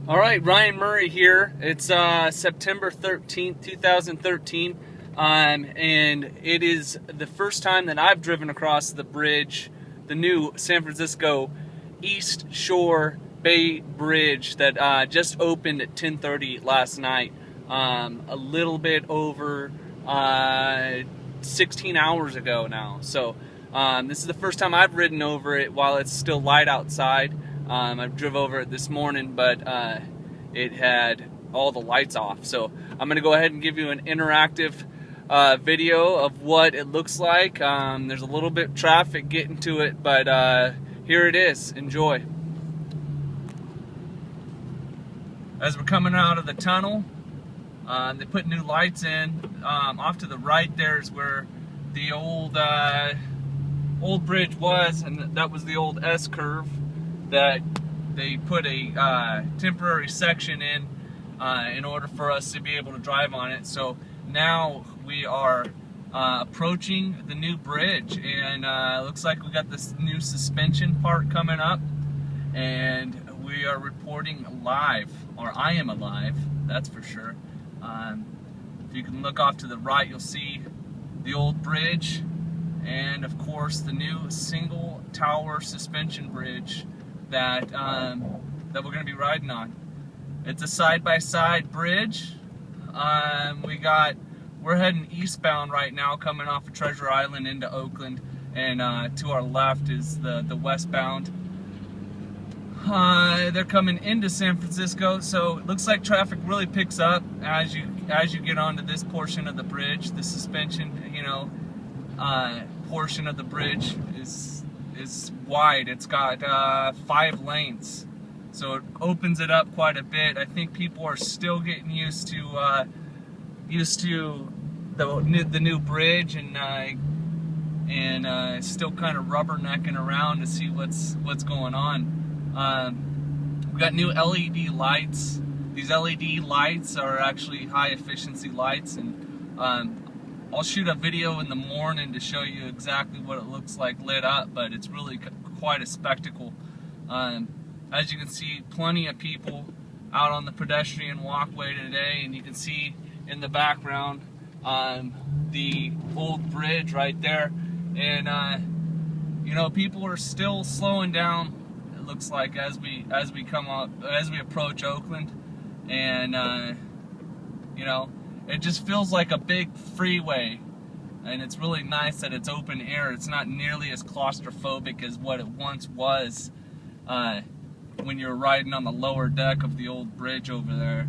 All right, Ryan Murray here. It's September 13th, 2013, and it is the first time that I've driven across the bridge, the new San Francisco East Shore Bay Bridge that just opened at 10:30 last night, a little bit over 16 hours ago now. So this is the first time I've ridden over it while it's still light outside. I drove over it this morning, but it had all the lights off. So I'm going to go ahead and give you an interactive video of what it looks like. There's a little bit of traffic getting to it, but here it is. Enjoy. As we're coming out of the tunnel, they put new lights in. Off to the right there is where the old bridge was, and that was the old S-curve that they put a temporary section in order for us to be able to drive on it. So now we are approaching the new bridge, and it looks like we got this new suspension part coming up, and we are reporting live, or I am alive, that's for sure. If you can look off to the right, you'll see the old bridge, and of course the new single tower suspension bridge that we're going to be riding on. It's a side-by-side bridge. We're heading eastbound right now, coming off of Treasure Island into Oakland, and to our left is the westbound. They're coming into San Francisco, so it looks like traffic really picks up as you get onto this portion of the bridge. The suspension, portion of the bridge is wide. It's got 5 lanes, so it opens it up quite a bit. I think people are still getting used to the new bridge, and still kind of rubbernecking around to see what's going on. We got new LED lights. These LED lights are actually high efficiency lights, and I'll shoot a video in the morning to show you exactly what it looks like lit up, but it's really quite a spectacle. As you can see, plenty of people out on the pedestrian walkway today, and you can see in the background the old bridge right there, and people are still slowing down, it looks like, as we approach Oakland, and it just feels like a big freeway, and it's really nice that it's open air. It's not nearly as claustrophobic as what it once was when you're riding on the lower deck of the old bridge over there.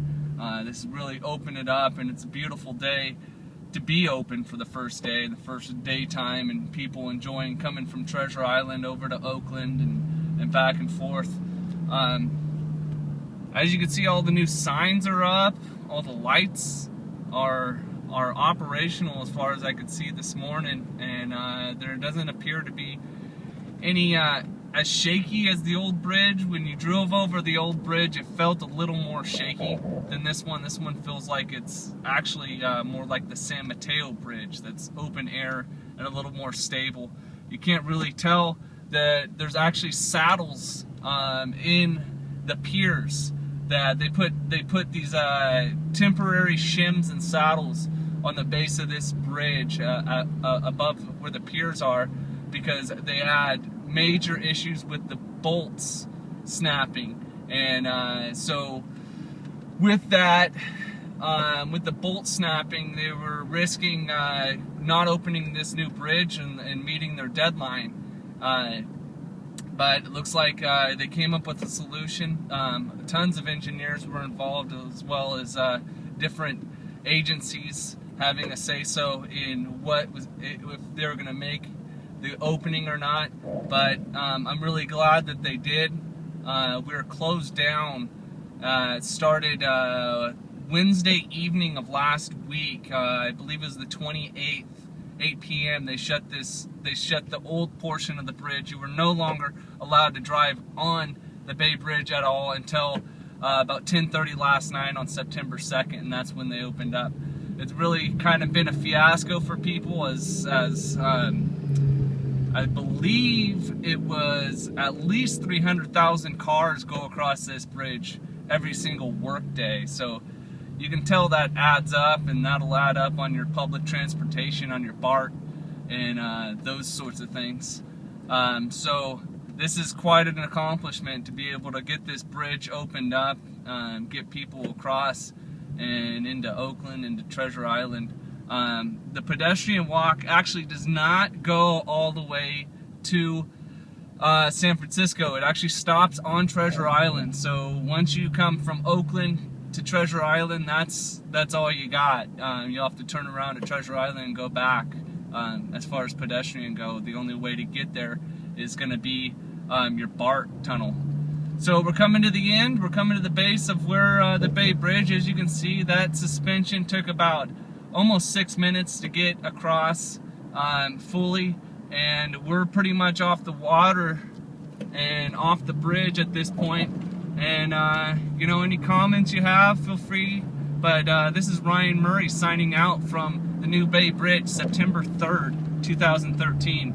This really opened it up, and it's a beautiful day to be open for the first day, the first daytime, and people enjoying coming from Treasure Island over to Oakland and back and forth. As you can see, all the new signs are up, all the lights are operational as far as I could see this morning, and there doesn't appear to be any as shaky as the old bridge. When you drove over the old bridge, it felt a little more shaky than this one. This one feels like it's actually more like the San Mateo bridge, that's open air and a little more stable. You can't really tell that there's actually saddles in the piers, that they put these temporary shims and saddles on the base of this bridge above where the piers are, because they had major issues with the bolts snapping, and so with that, with the bolt snapping, they were risking not opening this new bridge and meeting their deadline. But it looks like they came up with a solution. Tons of engineers were involved, as well as different agencies having a say-so in if they were going to make the opening or not. But I'm really glad that they did. We were closed down. It started Wednesday evening of last week. I believe it was the 28th. 8 p.m. They shut the old portion of the bridge. You were no longer allowed to drive on the Bay Bridge at all until about 10:30 last night on September 2nd, and that's when they opened up. It's really kind of been a fiasco for people, as I believe it was at least 300,000 cars go across this bridge every single work day. So you can tell that adds up, and that'll add up on your public transportation, on your BART, and those sorts of things. So this is quite an accomplishment to be able to get this bridge opened up, get people across and into Oakland, into Treasure Island. The pedestrian walk actually does not go all the way to San Francisco. It actually stops on Treasure Island. So once you come from Oakland to Treasure Island, that's all you got. You'll have to turn around at Treasure Island and go back. As far as pedestrian go, the only way to get there is going to be your BART tunnel. So we're coming to the end. We're coming to the base of where the Bay Bridge. As you can see, that suspension took about almost 6 minutes to get across fully, and we're pretty much off the water and off the bridge at this point. And you know, any comments you have, feel free. But this is Ryan Murray signing out from the new Bay Bridge, September 3rd, 2013.